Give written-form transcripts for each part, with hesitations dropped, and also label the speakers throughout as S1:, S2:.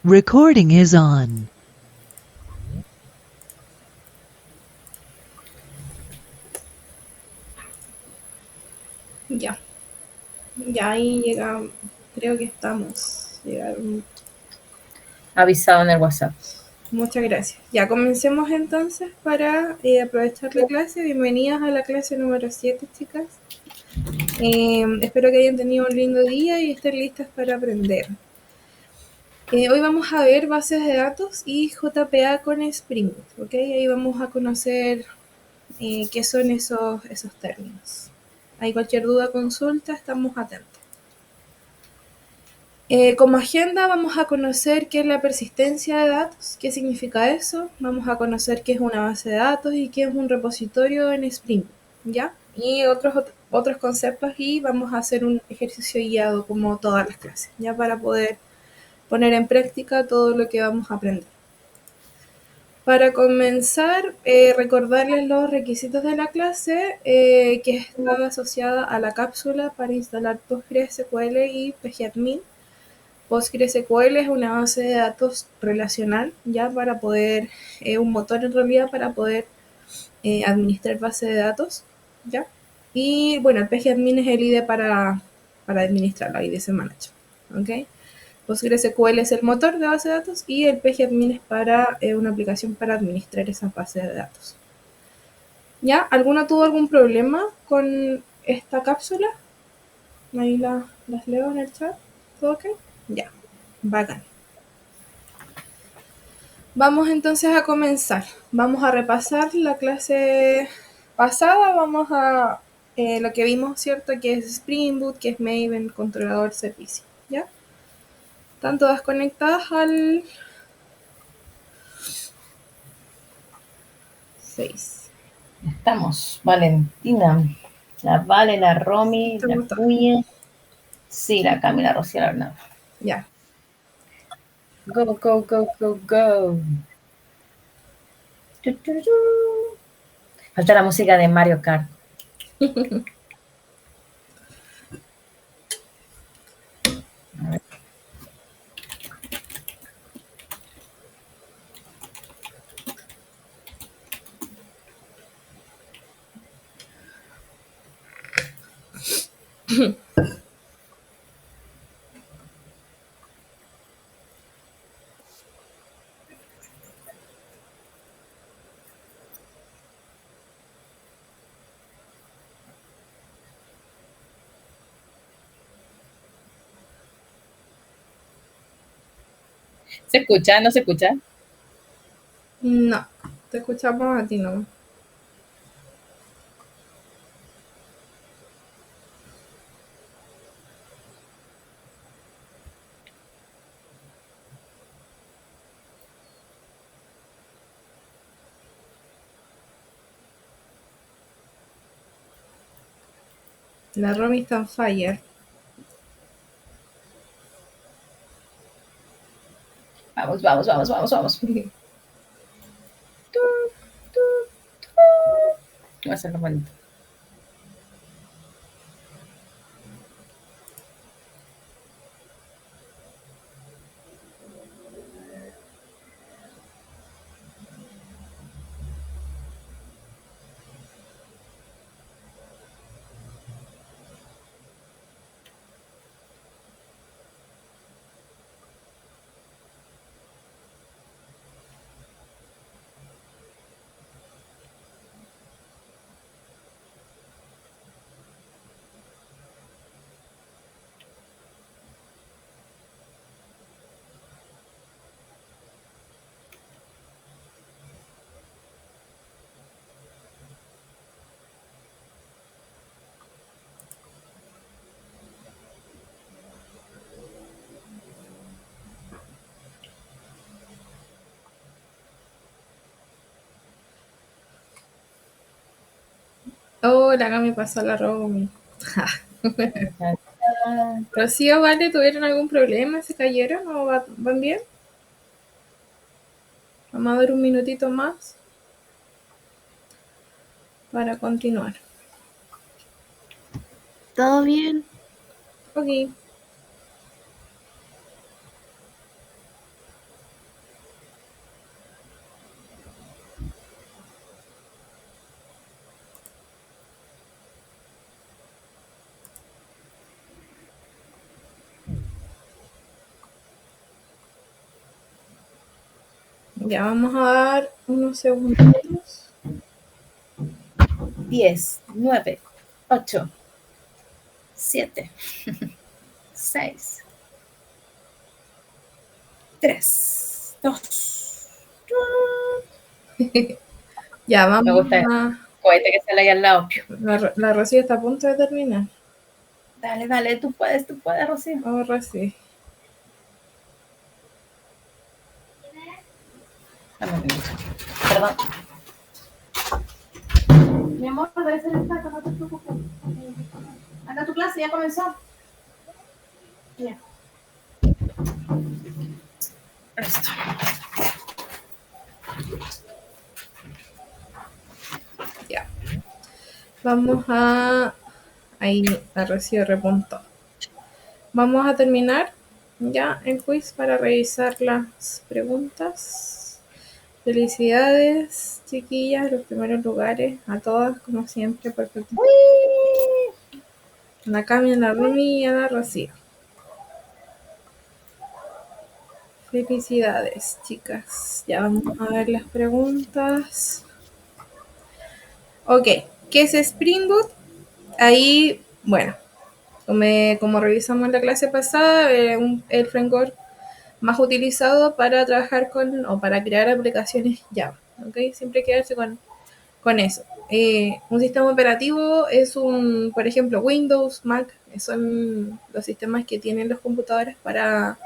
S1: Recording is on.
S2: Ya, ya ahí llega, creo que estamos. Llegaron.
S3: Avisado en el WhatsApp.
S2: Muchas gracias. Ya comencemos entonces para aprovechar la clase. Bienvenidas a la clase número 7, chicas. Espero que hayan tenido un lindo día y estén listas para aprender. Hoy vamos a ver bases de datos y JPA con Spring Boot, ¿ok? Ahí vamos a conocer qué son esos términos. Hay cualquier duda, consulta, estamos atentos. Como agenda vamos a conocer qué es la persistencia de datos, qué significa eso, vamos a conocer qué es una base de datos y qué es un repositorio en Spring, ¿ya? Y otros conceptos y vamos a hacer un ejercicio guiado como todas las clases, ya para poder poner en práctica todo lo que vamos a aprender. Para comenzar, recordarles los requisitos de la clase, que está asociada a la cápsula para instalar PostgreSQL y pgadmin. PostgreSQL es una base de datos relacional, ya para poder, un motor en realidad para poder administrar base de datos, ya. Y bueno, el pgadmin es el IDE para administrarlo, IDE Manager, ¿ok? PostgreSQL es el motor de base de datos y el pgadmin es para una aplicación para administrar esas bases de datos. ¿Ya? ¿Alguno tuvo algún problema con esta cápsula? Ahí las leo en el chat. ¿Todo ok? Ya, bacán. Vamos entonces a comenzar. Vamos a repasar la clase pasada. Vamos a lo que vimos, ¿cierto? Que es Spring Boot, que es Maven, controlador servicio. ¿Ya? Están todas conectadas al 6.
S3: Estamos, Valentina, la Vale, la Romy,
S2: ¿Te
S3: la
S2: gustó?
S3: Cuya, sí, la Camila, Rocío, la Bernardo.
S2: Ya.
S3: Go, go, go, go, go. Falta la música de Mario Kart. A ver. ¿Se escucha? ¿No se escucha?
S2: No, te escuchamos a ti, ¿no? La Romy está en fire.
S3: Vamos, vamos, vamos, vamos, vamos. Va a ser lo bonito.
S2: Oh, la acá me pasó la Romy. Rocío, ¿vale? ¿Tuvieron algún problema? ¿Se cayeron o van bien? Vamos a ver un minutito más para continuar.
S4: ¿Todo bien?
S2: Ok. Ya vamos a dar unos segundos.
S3: 10, 9, 8, 7, 6, 3, 2.
S2: Ya
S3: Me
S2: vamos
S3: gusta el
S2: a...
S3: cohete que sale ahí al lado.
S2: La Rocío está a punto de terminar.
S3: Dale, dale, tú puedes, Rocío.
S2: Oh, Rocío.
S3: Perdón. Mi amor, debe ser el plato, no te preocupes. Anda, tu clase ya comenzó. Ya. Listo.
S2: Ya. Vamos a... Ahí la Rocío repuntó. Vamos a terminar ya el quiz para revisar las preguntas. Felicidades, chiquillas, los primeros lugares, a todas, como siempre, perfecto. A la Cami, a la Rumi y a la Rocío. Felicidades, chicas. Ya vamos a ver las preguntas. Ok, ¿qué es Spring Boot? Ahí, bueno, como revisamos en la clase pasada, el framework más utilizado para trabajar con o para crear aplicaciones Java. ¿Okay? Siempre quedarse con eso. Un sistema operativo es por ejemplo, Windows, Mac, son los sistemas que tienen los computadores para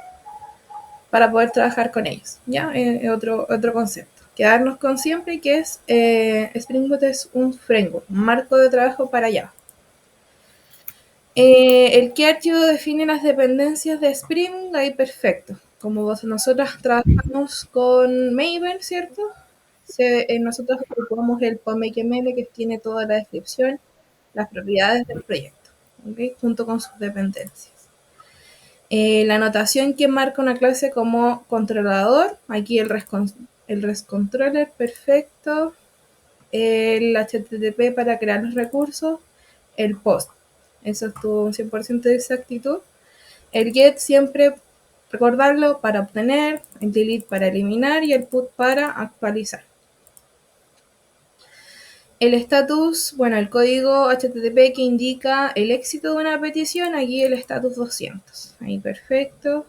S2: poder trabajar con ellos. ¿Ya? Otro concepto. Quedarnos con siempre que es Spring Boot es un framework, un marco de trabajo para Java. El qué archivo define las dependencias de Spring, ahí perfecto. Como nosotros trabajamos con Maven, ¿cierto? Nosotros ocupamos el POM.xml que tiene toda la descripción, las propiedades del proyecto, ¿okay? Junto con sus dependencias. La notación que marca una clase como controlador, aquí el REST controller, perfecto. El HTTP para crear los recursos, el POST, eso estuvo un 100% de exactitud. El GET siempre recordarlo para obtener, el delete para eliminar y el put para actualizar. El status, bueno, el código HTTP que indica el éxito de una petición, aquí el status 200. Ahí perfecto.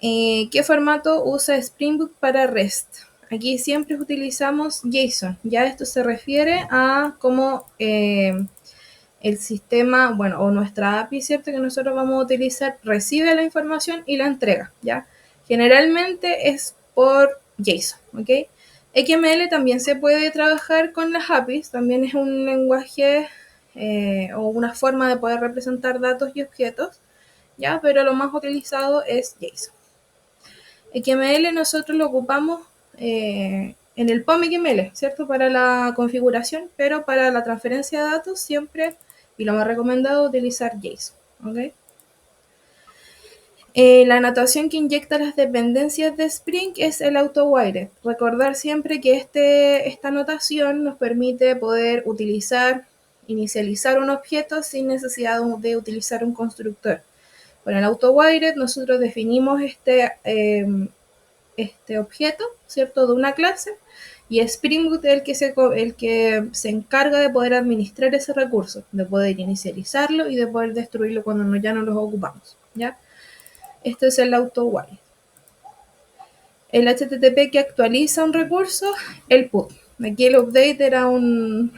S2: ¿Qué formato usa Spring Boot para REST? Aquí siempre utilizamos JSON. Ya esto se refiere a cómo el sistema, bueno, o nuestra API, ¿cierto? Que nosotros vamos a utilizar, recibe la información y la entrega, ¿ya? Generalmente es por JSON, ¿ok? XML también se puede trabajar con las APIs, también es un lenguaje o una forma de poder representar datos y objetos, ¿ya? Pero lo más utilizado es JSON. XML nosotros lo ocupamos en el POM.xml, ¿cierto? Para la configuración, pero para la transferencia de datos siempre, y lo más recomendado, utilizar JSON, ¿ok? La notación que inyecta las dependencias de Spring es el AutoWire. Recordar siempre que esta notación nos permite poder inicializar un objeto sin necesidad de utilizar un constructor. Con el AutoWire nosotros definimos este objeto, ¿cierto? De una clase, y Spring Boot es el que se encarga de poder administrar ese recurso, de poder inicializarlo y de poder destruirlo cuando ya no los ocupamos, ¿ya? Esto es el AutoWire. El HTTP que actualiza un recurso, el put. Aquí el update era una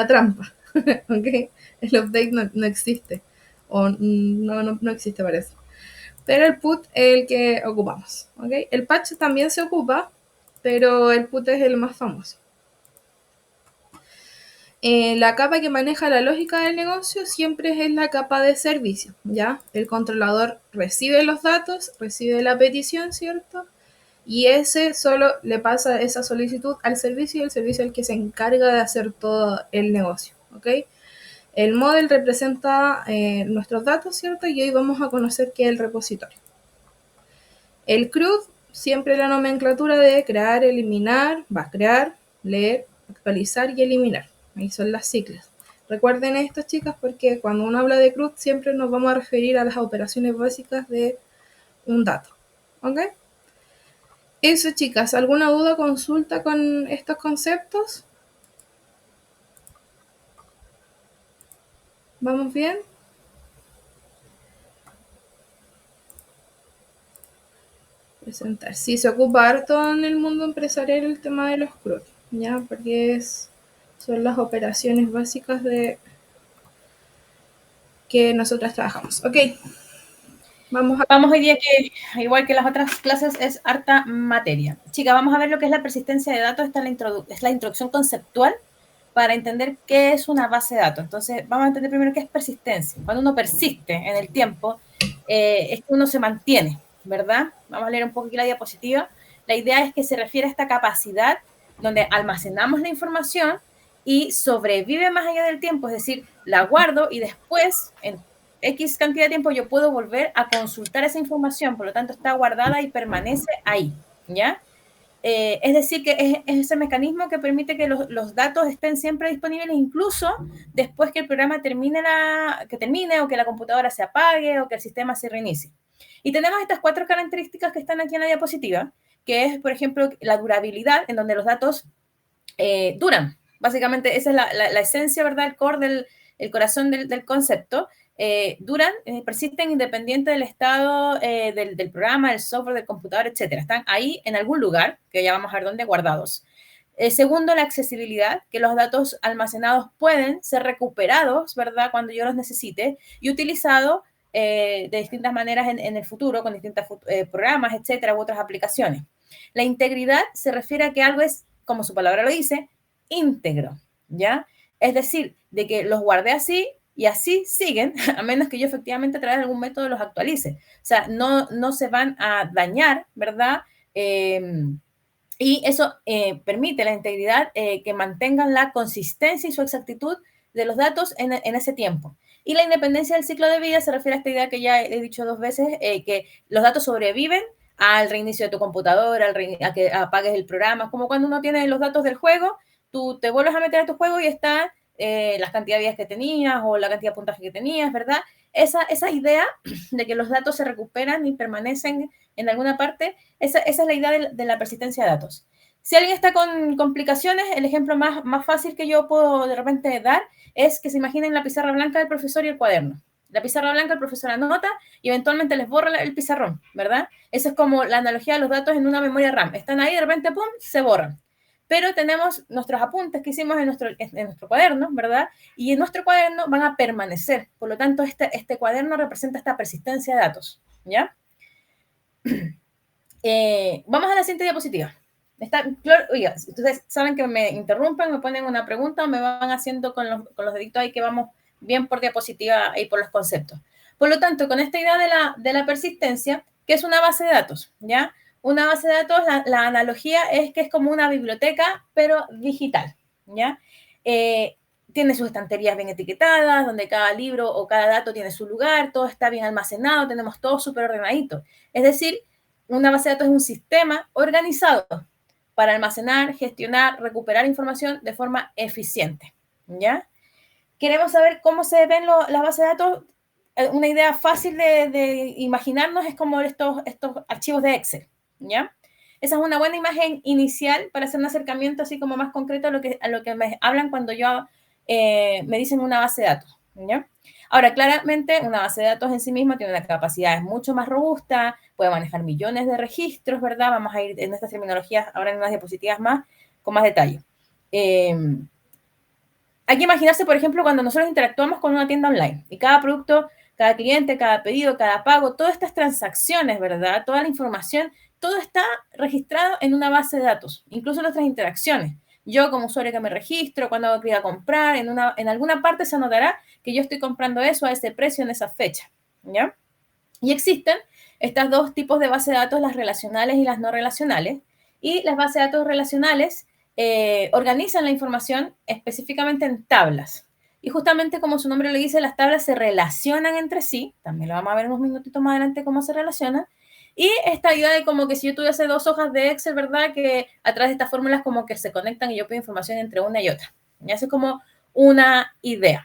S2: trampa, ¿ok? El update no existe, o no existe parece. Pero el put es el que ocupamos, ¿ok? El patch también se ocupa, pero el put es el más famoso. La capa que maneja la lógica del negocio siempre es la capa de servicio, ¿ya? El controlador recibe los datos, recibe la petición, ¿cierto? Y ese solo le pasa esa solicitud al servicio y el servicio es el que se encarga de hacer todo el negocio, ¿ok? El model representa nuestros datos, ¿cierto? Y hoy vamos a conocer qué es el repositorio. El CRUD, siempre la nomenclatura de crear, eliminar, va a crear, leer, actualizar y eliminar. Ahí son las siglas. Recuerden esto, chicas, porque cuando uno habla de CRUD siempre nos vamos a referir a las operaciones básicas de un dato. ¿Ok? Eso, chicas, ¿alguna duda o consulta con estos conceptos? ¿Vamos bien? Presentar. Sí, se ocupa harto en el mundo empresarial el tema de los CRUD, ¿ya? Porque son las operaciones básicas de que nosotras trabajamos. Ok, vamos a...
S3: Vamos hoy día que, igual que las otras clases, es harta materia. Chicas, vamos a ver lo que es la persistencia de datos. Esta es la introducción conceptual para entender qué es una base de datos. Entonces, vamos a entender primero qué es persistencia. Cuando uno persiste en el tiempo, es que uno se mantiene, ¿verdad? Vamos a leer un poco aquí la diapositiva. La idea es que se refiere a esta capacidad donde almacenamos la información y sobrevive más allá del tiempo, es decir, la guardo y después, en X cantidad de tiempo, yo puedo volver a consultar esa información, por lo tanto está guardada y permanece ahí, ¿ya? Es decir, que es ese mecanismo que permite que los datos estén siempre disponibles, incluso después que el programa termine o que la computadora se apague o que el sistema se reinicie. Y tenemos estas 4 características que están aquí en la diapositiva, que es, por ejemplo, la durabilidad, en donde los datos duran. Básicamente, esa es la esencia, ¿verdad? El core, el corazón del concepto. Duran, persisten independiente del estado del programa, del software, del computador, etcétera. Están ahí en algún lugar, que ya vamos a ver dónde, guardados. Segundo, la accesibilidad, que los datos almacenados pueden ser recuperados, ¿verdad? Cuando yo los necesite y utilizados de distintas maneras en el futuro, con distintos programas, etcétera, u otras aplicaciones. La integridad se refiere a que algo es, como su palabra lo dice, íntegro, ¿ya? Es decir, de que los guardé así y así siguen, a menos que yo efectivamente a través de algún método los actualice. O sea, no se van a dañar, ¿verdad? Y eso permite la integridad que mantengan la consistencia y su exactitud de los datos en ese tiempo. Y la independencia del ciclo de vida se refiere a esta idea que ya he dicho 2 veces, que los datos sobreviven al reinicio de tu computadora, a que apagues el programa, como cuando uno tiene los datos del juego, tú te vuelves a meter a tu juego y está las cantidad de vidas que tenías o la cantidad de puntaje que tenías, ¿verdad? Esa idea de que los datos se recuperan y permanecen en alguna parte, esa es la idea de la persistencia de datos. Si alguien está con complicaciones, el ejemplo más fácil que yo puedo de repente dar es que se imaginen la pizarra blanca del profesor y el cuaderno. La pizarra blanca el profesor anota y eventualmente les borra el pizarrón, ¿verdad? Eso es como la analogía de los datos en una memoria RAM. Están ahí, de repente, ¡pum!, se borran. Pero tenemos nuestros apuntes que hicimos en nuestro cuaderno, ¿verdad? Y en nuestro cuaderno van a permanecer. Por lo tanto, este cuaderno representa esta persistencia de datos, ¿ya? Vamos a la siguiente diapositiva. Oiga, ustedes saben que me interrumpen, me ponen una pregunta o me van haciendo con los deditos ahí que vamos bien por diapositiva y por los conceptos. Por lo tanto, con esta idea de la persistencia, ¿qué es una base de datos? ¿Ya? Una base de datos, la analogía es que es como una biblioteca, pero digital, ¿ya? Tiene sus estanterías bien etiquetadas, donde cada libro o cada dato tiene su lugar, todo está bien almacenado, tenemos todo súper ordenadito. Es decir, una base de datos es un sistema organizado para almacenar, gestionar, recuperar información de forma eficiente, ¿ya? Queremos saber cómo se ven las bases de datos. Una idea fácil de imaginarnos es como estos archivos de Excel, ¿ya? Esa es una buena imagen inicial para hacer un acercamiento así como más concreto a lo que me hablan cuando me dicen una base de datos, ¿ya? Ahora, claramente, una base de datos en sí misma tiene una capacidad mucho más robusta, puede manejar millones de registros, ¿verdad? Vamos a ir en estas terminologías ahora en unas diapositivas más, con más detalle. Hay que imaginarse, por ejemplo, cuando nosotros interactuamos con una tienda online y cada producto, cada cliente, cada pedido, cada pago, todas estas transacciones, ¿verdad? Toda la información, todo está registrado en una base de datos, incluso nuestras interacciones. Yo como usuario que me registro, cuando voy a comprar, en alguna parte se anotará que yo estoy comprando eso a ese precio en esa fecha, ¿ya? Y existen estos 2 tipos de bases de datos, las relacionales y las no relacionales. Y las bases de datos relacionales organizan la información específicamente en tablas. Y justamente como su nombre le dice, las tablas se relacionan entre sí. También lo vamos a ver unos minutitos más adelante cómo se relacionan. Y esta idea de como que si yo tuviese 2 hojas de Excel, ¿verdad? Que a través de estas fórmulas como que se conectan y yo pido información entre una y otra. Y así es como una idea.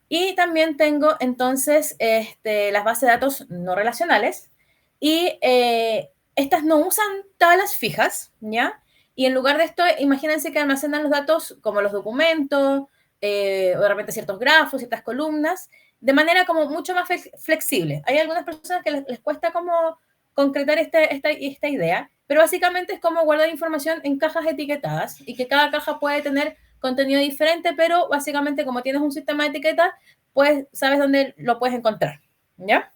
S3: Y también tengo entonces las bases de datos no relacionales y estas no usan tablas fijas, ¿ya? Y en lugar de esto, imagínense que almacenan los datos como los documentos, o de repente ciertos grafos, ciertas columnas, de manera como mucho más flexible. Hay algunas personas que les cuesta como concretar esta idea, pero básicamente es como guardar información en cajas etiquetadas y que cada caja puede tener contenido diferente, pero básicamente como tienes un sistema de etiquetas, pues sabes dónde lo puedes encontrar, ¿ya?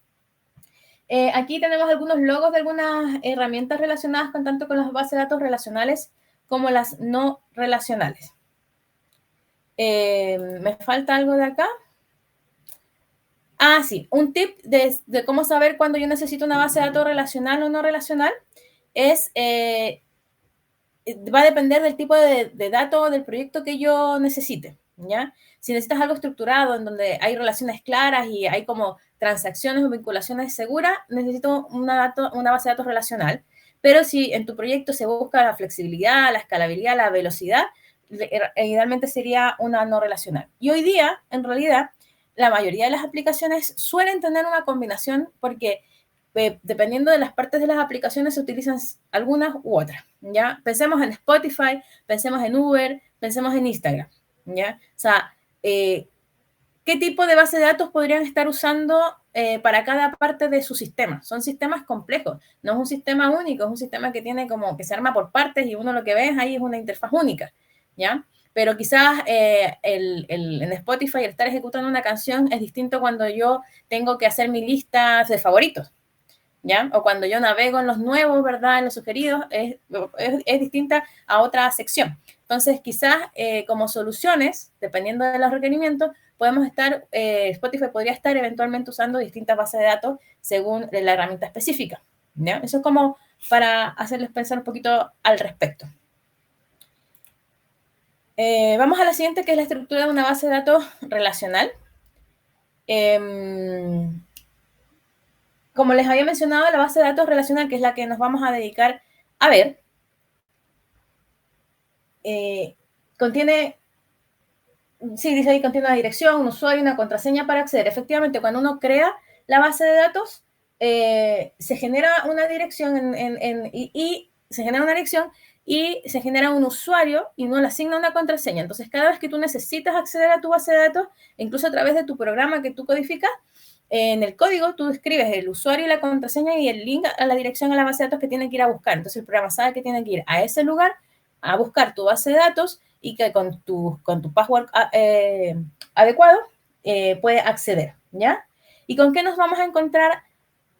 S3: Aquí tenemos algunos logos de algunas herramientas relacionadas con tanto con las bases de datos relacionales como las no relacionales. ¿Me falta algo de acá? Ah, sí. Un tip de cómo saber cuando yo necesito una base de datos relacional o no relacional es, va a depender del tipo de dato o del proyecto que yo necesite, ¿ya? Si necesitas algo estructurado en donde hay relaciones claras y hay como transacciones o vinculaciones seguras, necesito una base de datos relacional. Pero si en tu proyecto se busca la flexibilidad, la escalabilidad, la velocidad, idealmente sería una no relacional. Y hoy día, en realidad, la mayoría de las aplicaciones suelen tener una combinación porque dependiendo de las partes de las aplicaciones se utilizan algunas u otras, ¿ya? Pensemos en Spotify, pensemos en Uber, pensemos en Instagram, ¿ya? O sea, ¿qué tipo de base de datos podrían estar usando para cada parte de su sistema? Son sistemas complejos, no es un sistema único, es un sistema que tiene como que se arma por partes y uno lo que ve ahí es una interfaz única, ¿ya? Pero quizás en Spotify el estar ejecutando una canción es distinto cuando yo tengo que hacer mi lista de favoritos, ¿ya? O cuando yo navego en los nuevos, ¿verdad? En los sugeridos, es distinta a otra sección. Entonces, quizás como soluciones, dependiendo de los requerimientos, podemos estar, Spotify podría estar eventualmente usando distintas bases de datos según la herramienta específica, ¿ya? Eso es como para hacerles pensar un poquito al respecto. Vamos a la siguiente, que es la estructura de una base de datos relacional. Como les había mencionado, la base de datos relacional, que es la que nos vamos a dedicar a ver, contiene, sí, dice ahí, contiene una dirección, un usuario, una contraseña para acceder. Efectivamente, cuando uno crea la base de datos, se genera una dirección y se genera una dirección y se genera un usuario y uno le asigna una contraseña. Entonces, cada vez que tú necesitas acceder a tu base de datos, incluso a través de tu programa que tú codificas, en el código tú escribes el usuario y la contraseña y el link a la dirección a la base de datos que tiene que ir a buscar. Entonces el programa sabe que tiene que ir a ese lugar a buscar tu base de datos y que con tu password adecuado puede acceder, ¿ya? ¿Y con qué nos vamos a encontrar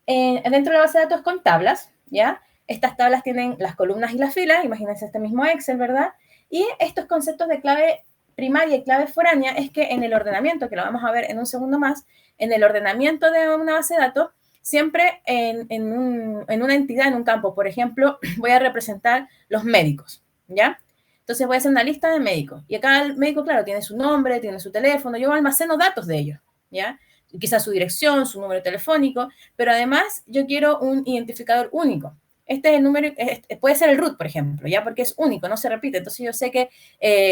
S3: dentro de la base de datos? Con tablas, ¿ya? Estas tablas tienen las columnas y las filas, imagínense este mismo Excel, ¿verdad? Y estos conceptos de clave primaria y clave foránea es que en el ordenamiento, que lo vamos a ver en un segundo más, en el ordenamiento de una base de datos, siempre en una entidad, en un campo, por ejemplo, voy a representar los médicos, ¿ya? Entonces voy a hacer una lista de médicos. Y acá el médico, claro, tiene su nombre, tiene su teléfono, yo almaceno datos de ellos, ¿ya? Quizás su dirección, su número telefónico, pero además yo quiero un identificador único. Este es el número, puede ser el root, por ejemplo, ¿ya? Porque es único, no se repite. Entonces yo sé que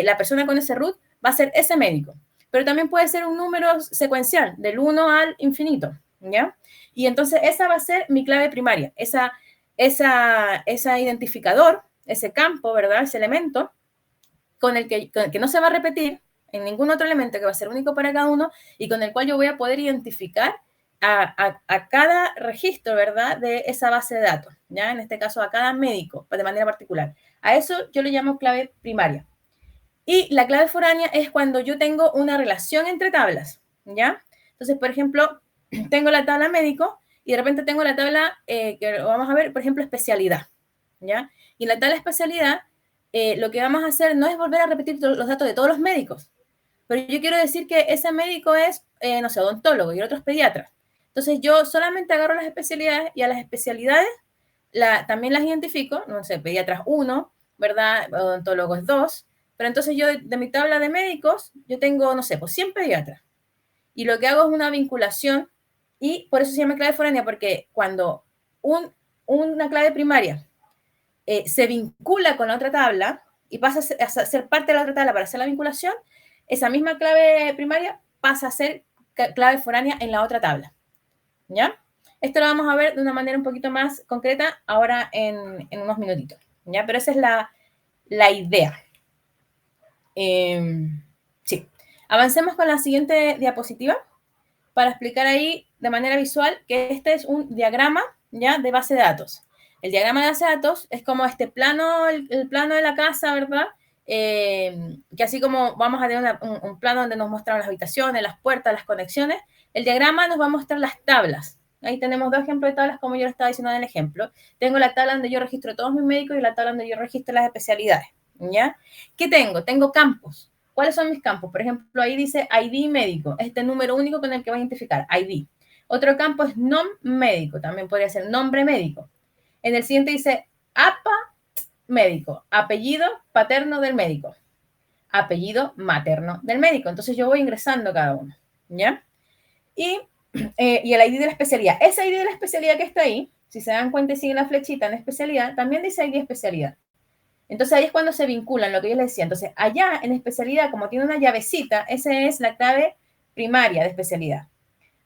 S3: la persona con ese root va a ser ese médico. Pero también puede ser un número secuencial, del 1 al infinito, ¿ya? Y entonces esa va a ser mi clave primaria, esa identificador, ese campo, ¿verdad? Ese elemento con el que no se va a repetir en ningún otro elemento, que va a ser único para cada uno y con el cual yo voy a poder identificar a cada registro, ¿verdad? De esa base de datos, ¿ya? En este caso a cada médico de manera particular. A eso yo le llamo clave primaria. Y la clave foránea es cuando yo tengo una relación entre tablas, ¿ya? Entonces, por ejemplo, tengo la tabla médico y de repente tengo la tabla, que vamos a ver, por ejemplo, especialidad, ¿ya? Y en la tabla especialidad, lo que vamos a hacer no es volver a repetir los datos de todos los médicos, pero yo quiero decir que ese médico es, no sé, odontólogo y el otro es pediatra. Entonces, yo solamente agarro las especialidades y a las especialidades también las identifico, no sé, pediatras 1, ¿verdad? Odontólogos 2, pero entonces yo de mi tabla de médicos, yo tengo, no sé, pues 100 pediatras. Y lo que hago es una vinculación y por eso se llama clave foránea, porque cuando una clave primaria se vincula con la otra tabla y pasa a ser parte de la otra tabla para hacer la vinculación, esa misma clave primaria pasa a ser clave foránea en la otra tabla, ¿ya? Esto lo vamos a ver de una manera un poquito más concreta ahora en unos minutitos, ¿ya? Pero esa es la idea. Sí. Avancemos con la siguiente diapositiva para explicar ahí de manera visual que este es un diagrama, ¿ya? De base de datos. El diagrama de base de datos es como este plano, el plano de la casa, ¿verdad? Que así como vamos a tener un plano donde nos muestran las habitaciones, las puertas, las conexiones, el diagrama nos va a mostrar las tablas. Ahí tenemos dos ejemplos de tablas como yo lo estaba diciendo en el ejemplo. Tengo la tabla donde yo registro todos mis médicos y la tabla donde yo registro las especialidades, ¿ya? ¿Qué tengo? Tengo campos. ¿Cuáles son mis campos? Por ejemplo, ahí dice ID médico, este número único con el que va a identificar, ID. Otro campo es nom médico, también podría ser nombre médico. En el siguiente dice APA médico, apellido paterno del médico, apellido materno del médico. Entonces yo voy ingresando cada uno, ¿ya? Y el ID de la especialidad. Ese ID de la especialidad que está ahí, si se dan cuenta y siguen la flechita en especialidad, también dice ID especialidad. Entonces ahí es cuando se vinculan, lo que yo les decía. Entonces allá en especialidad, como tiene una llavecita, esa es la clave primaria de especialidad.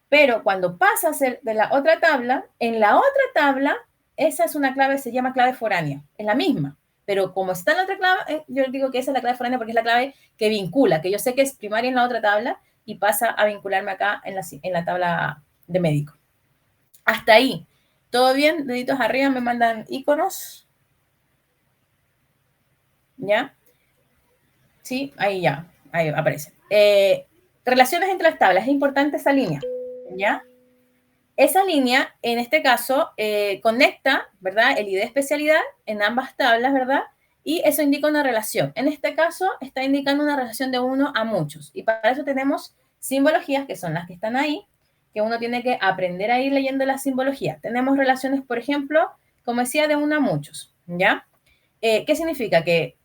S3: Pero cuando pasa a ser de la otra tabla, en la otra tabla, esa es una clave, se llama clave foránea, es la misma. Pero como está en la otra clave, yo digo que esa es la clave foránea porque es la clave que vincula, que yo sé que es primaria en la otra tabla y pasa a vincularme acá en la tabla de médico. Hasta ahí. ¿Todo bien? Deditos arriba, me mandan iconos. ¿Ya? Sí, ahí ya, ahí aparece. Relaciones entre las tablas, es importante esa línea, ¿ya? Esa línea, en este caso, conecta, ¿verdad? El ID de especialidad en ambas tablas, ¿verdad? Y eso indica una relación. En este caso, está indicando una relación de uno a muchos. Y para eso tenemos simbologías, que son las que están ahí, que uno tiene que aprender a ir leyendo la simbología. Tenemos relaciones, por ejemplo, como decía, de uno a muchos, ¿ya? ¿Qué significa? Que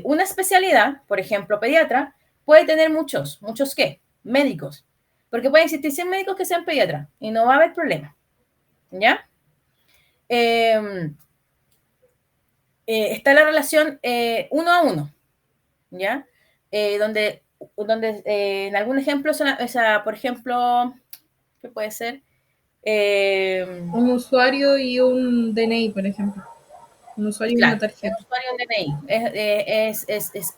S3: una especialidad, por ejemplo, pediatra, puede tener muchos ¿qué? Médicos. Porque pueden existir 100 médicos que sean pediatras y no va a haber problema. ¿Ya? Está la relación uno a uno. ¿Ya? Donde en algún ejemplo, por ejemplo, ¿qué puede ser?
S2: Un usuario y un DNI, por ejemplo. Un usuario y una
S3: Claro, es
S2: tarjeta.
S3: usuario en DNI.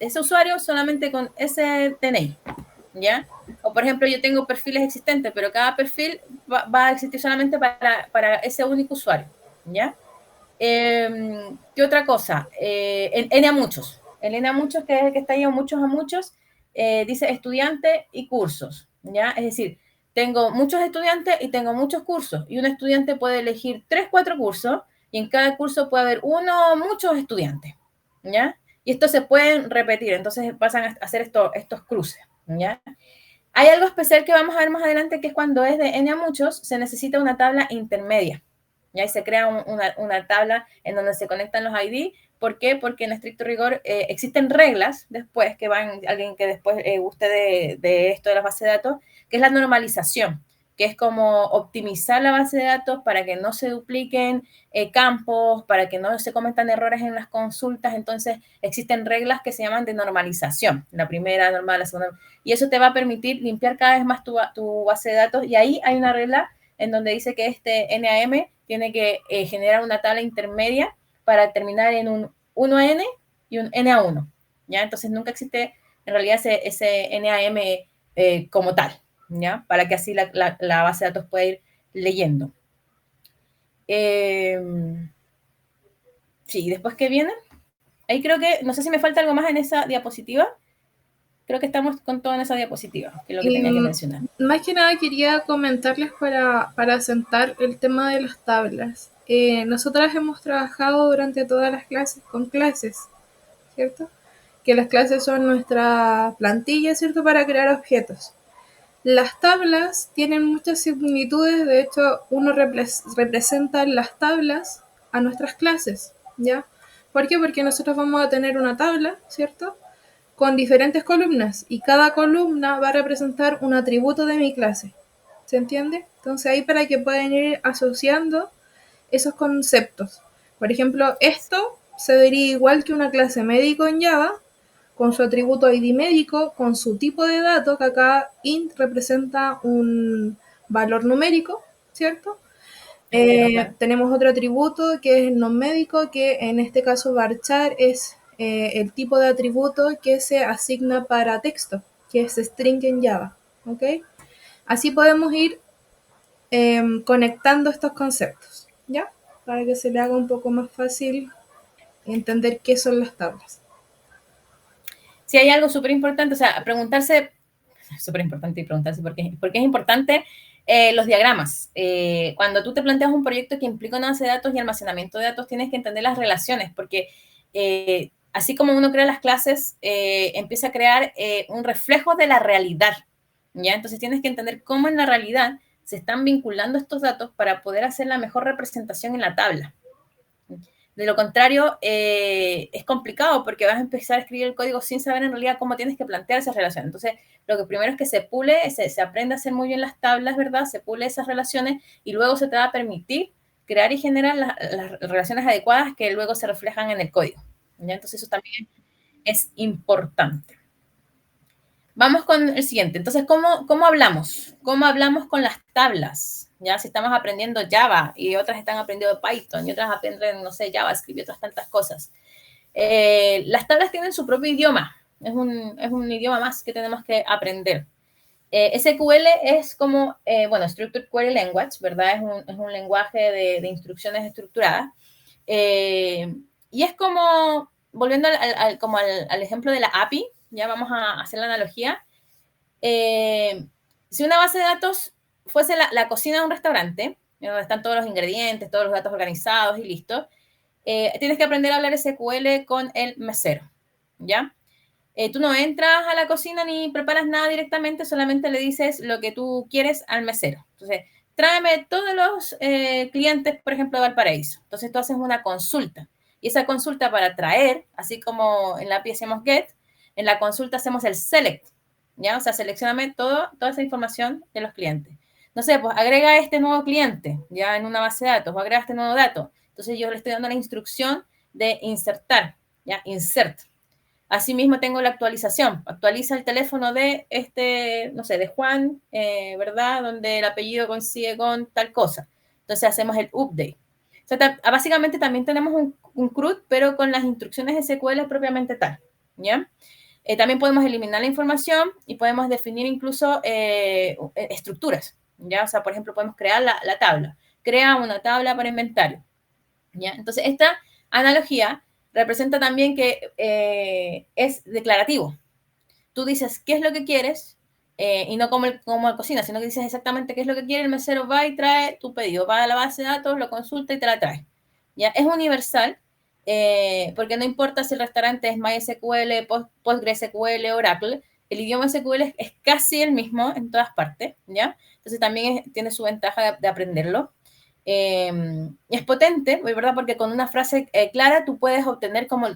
S3: Es usuario solamente con ese DNI, ¿ya? O por ejemplo, yo tengo perfiles existentes, pero cada perfil va a existir solamente para ese único usuario, ¿ya? ¿Qué otra cosa? N a muchos. El N a muchos, que es el que está ahí, muchos a muchos, dice estudiante y cursos, ¿ya? Es decir, tengo muchos estudiantes y tengo muchos cursos. Y un estudiante puede elegir 3, 4 cursos y en cada curso puede haber uno o muchos estudiantes, ¿ya? Y estos se pueden repetir, entonces pasan a hacer estos cruces, ¿ya? Hay algo especial que vamos a ver más adelante, que es cuando es de N a muchos, se necesita una tabla intermedia. Y ahí se crea una tabla en donde se conectan los ID. ¿Por qué? Porque en estricto rigor existen reglas después, que van, alguien que después guste de esto de la base de datos, que es la normalización, que es como optimizar la base de datos para que no se dupliquen campos, para que no se cometan errores en las consultas. Entonces existen reglas que se llaman de normalización, la primera normal, la segunda, y eso te va a permitir limpiar cada vez más tu base de datos. Y ahí hay una regla en donde dice que este NAM tiene que generar una tabla intermedia para terminar en un 1N y un NA1, ¿ya? Entonces nunca existe en realidad ese NAM como tal, ¿ya? Para que así la base de datos pueda ir leyendo. Sí, después que viene, ahí creo que, no sé si me falta algo más en esa diapositiva. Creo que estamos con todo en esa diapositiva, que es lo que tenía que mencionar.
S2: Más que nada quería comentarles para sentar el tema de las tablas. Nosotras hemos trabajado durante todas las clases con clases, ¿cierto? Que las clases son nuestra plantilla, ¿cierto? Para crear objetos. Las tablas tienen muchas similitudes, de hecho uno representa las tablas a nuestras clases, ¿ya? ¿Por qué? Porque nosotros vamos a tener una tabla, ¿cierto? Con diferentes columnas y cada columna va a representar un atributo de mi clase. ¿Se entiende? Entonces ahí para que puedan ir asociando esos conceptos. Por ejemplo, esto se vería igual que una clase médico en Java, con su atributo ID médico, con su tipo de dato, que acá int representa un valor numérico, ¿cierto? Tenemos otro atributo que es el non médico, que en este caso varchar es el tipo de atributo que se asigna para texto, que es string en Java. ¿Ok? Así podemos ir conectando estos conceptos, ¿ya? Para que se le haga un poco más fácil entender qué son las tablas.
S3: Si hay algo súper importante, o sea, preguntarse, súper importante y preguntarse por qué es importante los diagramas. Cuando tú te planteas un proyecto que implica una base de datos y almacenamiento de datos, tienes que entender las relaciones, porque así como uno crea las clases, empieza a crear un reflejo de la realidad, ¿ya? Entonces tienes que entender cómo en la realidad se están vinculando estos datos para poder hacer la mejor representación en la tabla. De lo contrario, es complicado porque vas a empezar a escribir el código sin saber en realidad cómo tienes que plantear esa relación. Entonces, lo que primero es que se pule, se aprende a hacer muy bien las tablas, ¿verdad? Se pule esas relaciones y luego se te va a permitir crear y generar las relaciones adecuadas que luego se reflejan en el código, ¿ya? Entonces, eso también es importante. Vamos con el siguiente. Entonces, ¿cómo hablamos? ¿Cómo hablamos con las tablas? Ya, si estamos aprendiendo Java y otras están aprendiendo Python y otras aprenden, no sé, JavaScript y otras tantas cosas. Las tablas tienen su propio idioma. Es un idioma más que tenemos que aprender. SQL es como, bueno, Structured Query Language, ¿verdad? Es un lenguaje de instrucciones estructuradas. Y es como, volviendo al ejemplo de la API, ya vamos a hacer la analogía. Si una base de datos fuese la cocina de un restaurante, donde están todos los ingredientes, todos los datos organizados y listo, tienes que aprender a hablar SQL con el mesero, ¿ya? Tú no entras a la cocina ni preparas nada directamente, solamente le dices lo que tú quieres al mesero. Entonces, tráeme todos los clientes, por ejemplo, de Valparaíso. Entonces, tú haces una consulta. Y esa consulta para traer, así como en la API hacemos get, en la consulta hacemos el select, ¿ya? O sea, seleccioname toda esa información de los clientes. No sé, pues agrega este nuevo cliente, ya en una base de datos, o agrega este nuevo dato. Entonces, yo le estoy dando la instrucción de insertar, ¿ya? Insert. Asimismo, tengo la actualización. Actualiza el teléfono de no sé, de Juan, ¿verdad? Donde el apellido coincide con tal cosa. Entonces hacemos el update. O sea, básicamente también tenemos un CRUD, pero con las instrucciones SQL propiamente tal, ¿ya? También podemos eliminar la información y podemos definir incluso estructuras, ¿ya? O sea, por ejemplo, podemos crear la tabla. Crea una tabla para inventario, ¿ya? Entonces, esta analogía representa también que es declarativo. Tú dices qué es lo que quieres y no como el cocina, sino que dices exactamente qué es lo que quiere, el mesero va y trae tu pedido, va a la base de datos, lo consulta y te la trae. ¿Ya? Es universal porque no importa si el restaurante es MySQL, PostgreSQL, Oracle, el idioma SQL es casi el mismo en todas partes, ¿ya? Entonces también tiene su ventaja de aprenderlo. Es potente, ¿verdad? Porque con una frase clara tú puedes obtener como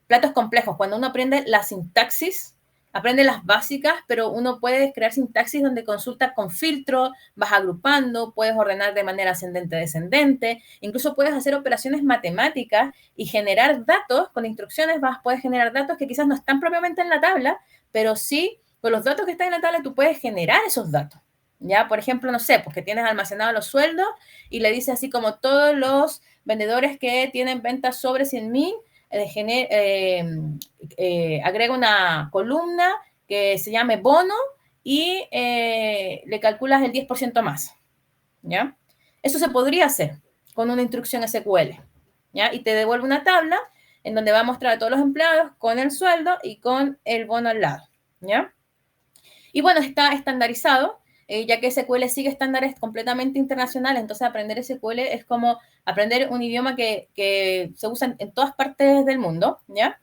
S3: platos complejos. Cuando uno aprende la sintaxis, aprende las básicas, pero uno puede crear sintaxis donde consulta con filtro, vas agrupando, puedes ordenar de manera ascendente-descendente, incluso puedes hacer operaciones matemáticas y generar datos con instrucciones, puedes generar datos que quizás no están propiamente en la tabla, pero sí, con los datos que están en la tabla tú puedes generar esos datos. ¿Ya? Por ejemplo, no sé, pues que tienes almacenados los sueldos y le dices así como todos los vendedores que tienen ventas sobre 100.000, agrega una columna que se llame bono y le calculas el 10% más, ¿ya? Eso se podría hacer con una instrucción SQL, ¿ya? Y te devuelve una tabla en donde va a mostrar a todos los empleados con el sueldo y con el bono al lado, ¿ya? Y bueno, está estandarizado, ya que SQL sigue estándares completamente internacionales, entonces aprender SQL es como aprender un idioma que se usa en todas partes del mundo, ¿ya?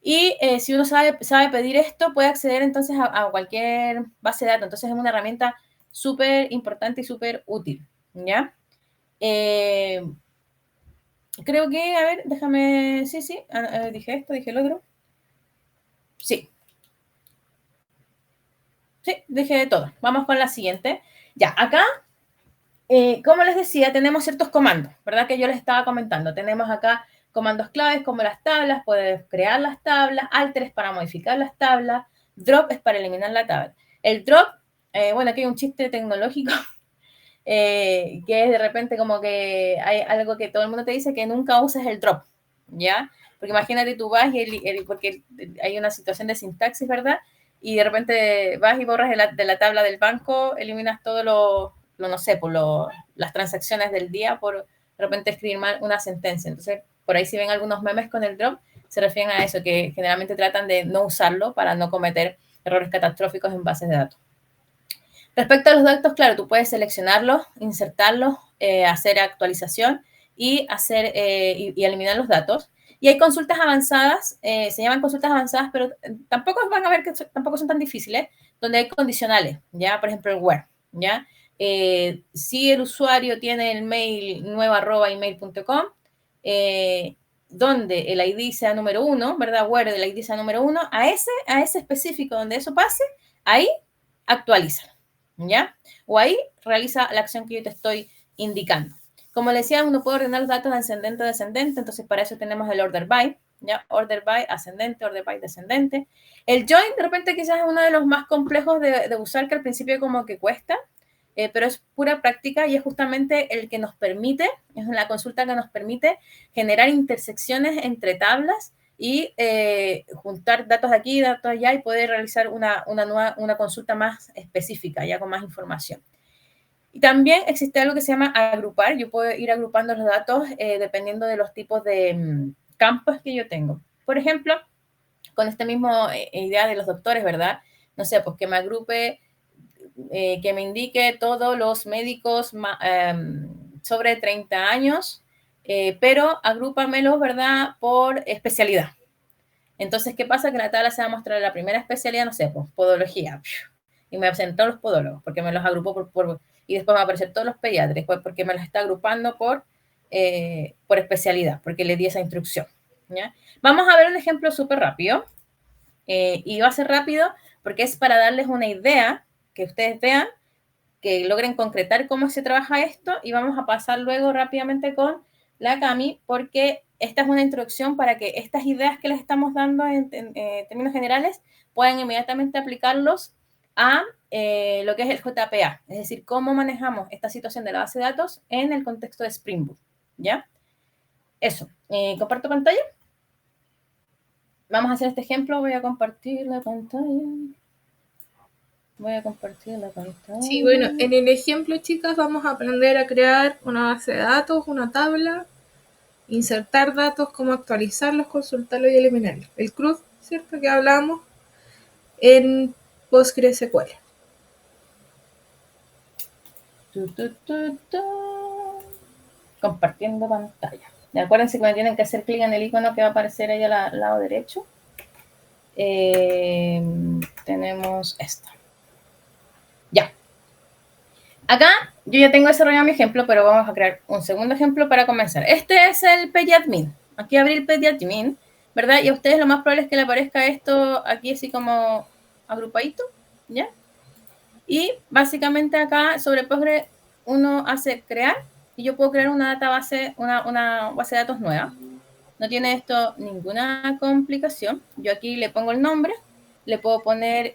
S3: Y si uno sabe pedir esto, puede acceder entonces a cualquier base de datos. Entonces es una herramienta súper importante y súper útil, ¿ya? Creo que, a ver, déjame, sí, dije esto, dije el otro. Sí, dije todo. Vamos con la siguiente. Ya, acá, como les decía, tenemos ciertos comandos, ¿verdad? Que yo les estaba comentando. Tenemos acá comandos claves como las tablas, puedes crear las tablas, alter es para modificar las tablas, drop es para eliminar la tabla. El drop, bueno, aquí hay un chiste tecnológico. que es de repente como que hay algo que todo el mundo te dice que nunca uses el drop, ¿ya? Porque imagínate tú vas porque hay una situación de sintaxis, ¿verdad? Y de repente vas y borras de la tabla del banco, eliminas todo no sé, las transacciones del día por de repente escribir mal una sentencia. Entonces, por ahí si ven algunos memes con el drop, se refieren a eso, que generalmente tratan de no usarlo para no cometer errores catastróficos en bases de datos. Respecto a los datos, claro, tú puedes seleccionarlos, insertarlos, hacer actualización y eliminar los datos. Y hay consultas avanzadas, se llaman consultas avanzadas, pero tampoco van a ver que tampoco son tan difíciles, donde hay condicionales, ¿ya? Por ejemplo, el where, ¿ya? Si el usuario tiene el mail nuevo@email.com, donde el ID sea número 1, ¿verdad? Where del ID sea número 1, a ese específico donde eso pase, ahí actualiza. ¿Ya? O ahí realiza la acción que yo te estoy indicando. Como le decía, uno puede ordenar los datos de ascendente a descendente, entonces para eso tenemos el order by, ¿ya? Order by ascendente, order by descendente. El join, de repente, quizás es uno de los más complejos de usar, que al principio como que cuesta, pero es pura práctica y es justamente el que nos permite, es la consulta que nos permite generar intersecciones entre tablas y juntar datos de aquí, datos allá y poder realizar una consulta más específica, ya con más información. Y también existe algo que se llama agrupar. Yo puedo ir agrupando los datos dependiendo de los tipos de campos que yo tengo. Por ejemplo, con esta misma idea de los doctores, ¿verdad? No sé, pues que me agrupe, que me indique todos los médicos sobre 30 años, pero agrúpamelos, ¿verdad? Por especialidad. Entonces, ¿qué pasa? Que la tabla se va a mostrar la primera especialidad, no sé, pues, podología. Y me aparecen todos los podólogos, porque me los agrupó y después me van a aparecer todos los pediatras, porque me los está agrupando por especialidad, porque le di esa instrucción. ¿Ya? Vamos a ver un ejemplo súper rápido. Y va a ser rápido porque es para darles una idea, que ustedes vean, que logren concretar cómo se trabaja esto, y vamos a pasar luego rápidamente con la Cami, porque esta es una introducción para que estas ideas que les estamos dando en términos generales puedan inmediatamente aplicarlos a lo que es el JPA, es decir, cómo manejamos esta situación de la base de datos en el contexto de Spring Boot, ¿ya? Eso, ¿comparto pantalla? Vamos a hacer este ejemplo, voy a compartir la pantalla. Voy a compartir la pantalla.
S2: Sí, bueno, en el ejemplo, chicas, vamos a aprender a crear una base de datos, una tabla, insertar datos, cómo actualizarlos, consultarlos y eliminarlos. El CRUD, ¿cierto? Que hablamos en PostgreSQL.
S3: Compartiendo pantalla. Y acuérdense que me tienen que hacer clic en el icono que va a aparecer ahí al lado derecho. Tenemos esto. Ya. Acá yo ya tengo desarrollado mi ejemplo, pero vamos a crear un segundo ejemplo para comenzar. Este es el PageAdmin. Aquí abrí el PageAdmin, ¿verdad? Y a ustedes lo más probable es que le aparezca esto aquí así como agrupadito, ¿ya? Y básicamente acá sobre Postgre uno hace crear y yo puedo crear una database, una base de datos nueva. No tiene esto ninguna complicación. Yo aquí le pongo el nombre, le puedo poner,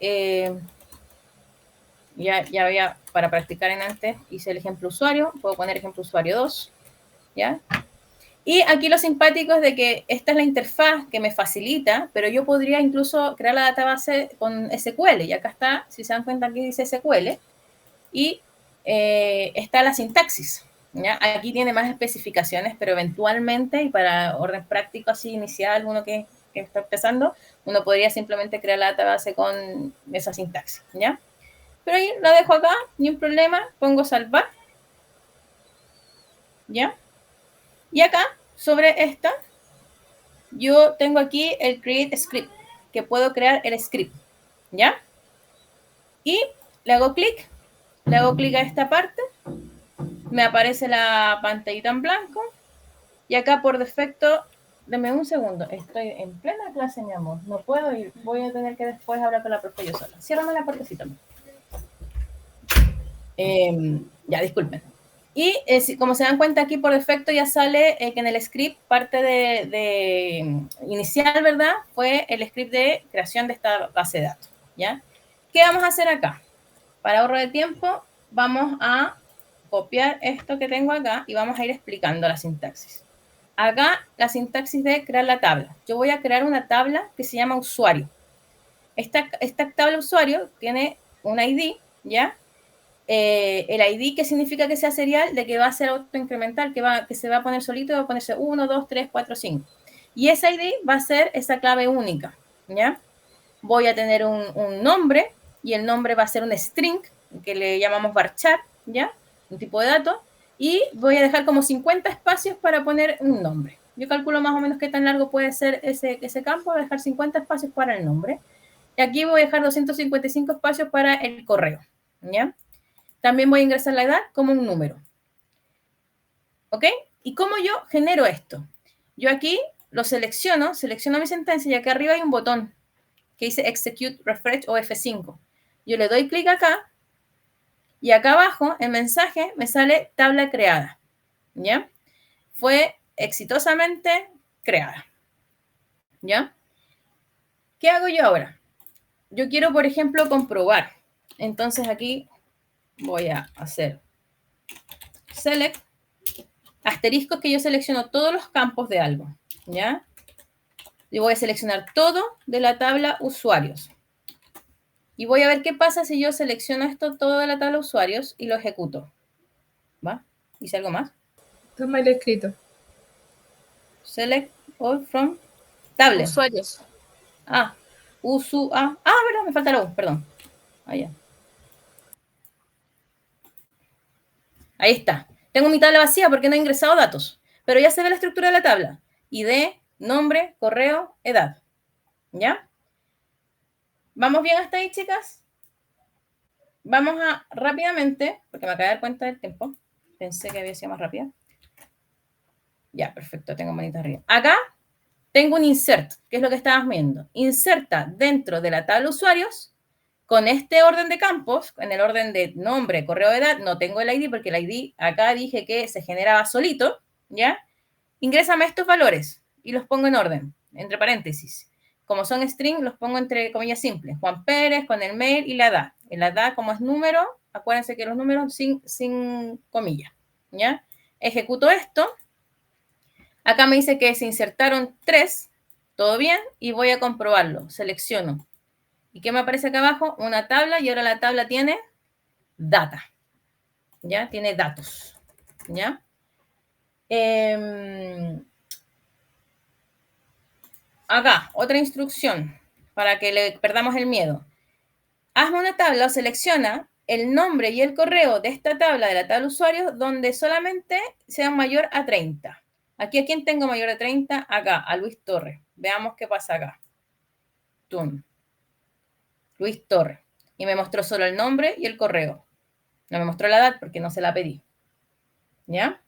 S3: ya había, para practicar en antes, hice el ejemplo usuario, puedo poner ejemplo usuario 2, ¿ya? Y aquí lo simpático es de que esta es la interfaz que me facilita, pero yo podría incluso crear la database con SQL, y acá está, si se dan cuenta aquí dice SQL, y está la sintaxis, ¿ya? Aquí tiene más especificaciones, pero eventualmente, y para orden práctico así inicial, uno que está empezando, uno podría simplemente crear la database con esa sintaxis, ¿ya? Pero ahí la dejo acá, ni un problema, pongo salvar, ¿ya? Y acá, sobre esta, yo tengo aquí el create script, que puedo crear el script, ¿ya? Y le hago clic a esta parte, me aparece la pantallita en blanco, y acá por defecto, deme un segundo, estoy en plena clase, mi amor, no puedo ir, voy a tener que después hablar con la profe yo sola. Ciérrame la puertecita. Ya, disculpen. Y como se dan cuenta aquí por defecto ya sale que en el script parte de inicial, ¿verdad? Fue el script de creación de esta base de datos, ¿ya? ¿Qué vamos a hacer acá? Para ahorro de tiempo vamos a copiar esto que tengo acá y vamos a ir explicando la sintaxis. Acá la sintaxis de crear la tabla. Yo voy a crear una tabla que se llama usuario. Esta tabla usuario tiene un ID, ¿ya? El ID, ¿qué significa que sea serial? De que va a ser autoincremental, que se va a poner solito y va a ponerse 1, 2, 3, 4, 5. Y ese ID va a ser esa clave única, ¿ya? Voy a tener un nombre y el nombre va a ser un string, que le llamamos varchar, ¿ya? Un tipo de dato. Y voy a dejar como 50 espacios para poner un nombre. Yo calculo más o menos qué tan largo puede ser ese campo, voy a dejar 50 espacios para el nombre. Y aquí voy a dejar 255 espacios para el correo, ¿ya? También voy a ingresar la edad como un número. ¿Ok? ¿Y cómo yo genero esto? Yo aquí lo selecciono mi sentencia y acá arriba hay un botón que dice Execute, Refresh o F5. Yo le doy clic acá y acá abajo, en mensaje, me sale tabla creada. ¿Ya? Fue exitosamente creada. ¿Ya? ¿Qué hago yo ahora? Yo quiero, por ejemplo, comprobar. Entonces aquí voy a hacer select, asterisco, que yo selecciono todos los campos de algo. ¿Ya? Y voy a seleccionar todo de la tabla usuarios. Y voy a ver qué pasa si yo selecciono esto todo de la tabla usuarios y lo ejecuto. ¿Va? ¿Hice algo más?
S2: Está mal escrito.
S3: Select all from table.
S4: Usuarios.
S3: Ah, verdad, me falta la U, perdón. Allá. Ahí está. Tengo mi tabla vacía porque no he ingresado datos. Pero ya se ve la estructura de la tabla. ID, nombre, correo, edad. ¿Ya? ¿Vamos bien hasta ahí, chicas? Vamos a rápidamente, porque me acabo de dar cuenta del tiempo. Pensé que había sido más rápida. Ya, perfecto, tengo manita arriba. Acá tengo un insert, que es lo que estábamos viendo. Inserta dentro de la tabla usuarios, con este orden de campos, en el orden de nombre, correo, edad, no tengo el ID porque el ID acá dije que se generaba solito, ¿ya? Ingrésame estos valores y los pongo en orden, entre paréntesis. Como son string, los pongo entre comillas simples. Juan Pérez con el mail y la edad. La edad, como es número, acuérdense que los números sin comillas, ¿ya? Ejecuto esto. Acá me dice que se insertaron 3, todo bien, y voy a comprobarlo. Selecciono. ¿Y qué me aparece acá abajo? Una tabla, y ahora la tabla tiene data. ¿Ya? Tiene datos. ¿Ya? Acá, otra instrucción para que le perdamos el miedo. Hazme una tabla o selecciona el nombre y el correo de esta tabla, de la tabla usuario, donde solamente sea mayor a 30. Aquí, ¿a quién tengo mayor a 30? Acá, a Luis Torres. Veamos qué pasa acá. Tum. Luis Torres. Y me mostró solo el nombre y el correo. No me mostró la edad porque no se la pedí. ¿Ya?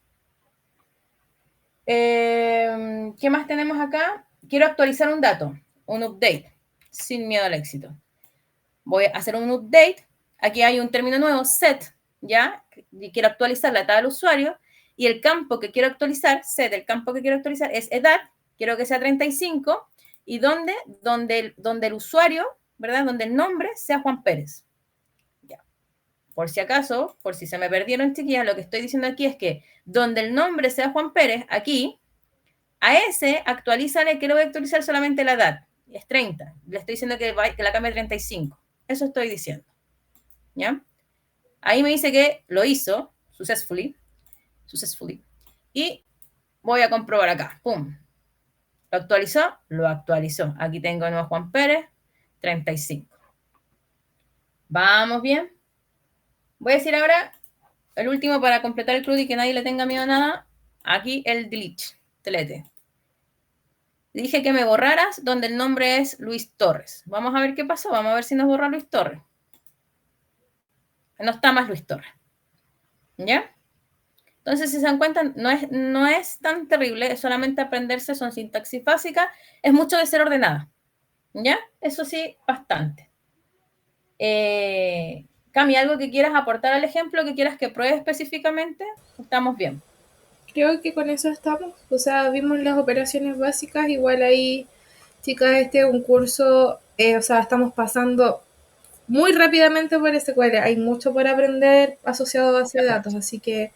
S3: ¿Qué más tenemos acá? Quiero actualizar un dato, un update, sin miedo al éxito. Voy a hacer un update. Aquí hay un término nuevo, set, ¿ya? Y quiero actualizar la tabla de usuario. Y el campo que quiero actualizar, set, el campo que quiero actualizar es edad. Quiero que sea 35. Y donde el usuario, ¿verdad? Donde el nombre sea Juan Pérez. Ya. Por si acaso, por si se me perdieron, chiquillas, lo que estoy diciendo aquí es que donde el nombre sea Juan Pérez, aquí, a ese actualízale que le voy a actualizar solamente la edad. Es 30. Le estoy diciendo que la cambie a 35. Eso estoy diciendo. ¿Ya? Ahí me dice que lo hizo successfully. Y voy a comprobar acá. ¡Pum! ¿Lo actualizó? Lo actualizó. Aquí tengo de nuevo Juan Pérez, 35. ¿Vamos bien? Voy a decir ahora el último para completar el CRUD y que nadie le tenga miedo a nada. Aquí el delete. Dije que me borraras donde el nombre es Luis Torres. Vamos a ver qué pasó. Vamos a ver si nos borra Luis Torres. No está más Luis Torres. ¿Ya? Entonces, si se dan cuenta, no es tan terrible. Es solamente aprenderse, son sintaxis básicas. Es mucho de ser ordenada. ¿Ya? Eso sí, bastante. Cami, ¿algo que quieras aportar al ejemplo, que quieras que pruebe específicamente? Estamos bien.
S2: Creo que con eso estamos. O sea, vimos las operaciones básicas. Igual ahí, chicas, este es un curso, o sea, estamos pasando muy rápidamente por SQL. Hay mucho por aprender asociado a base de datos, así que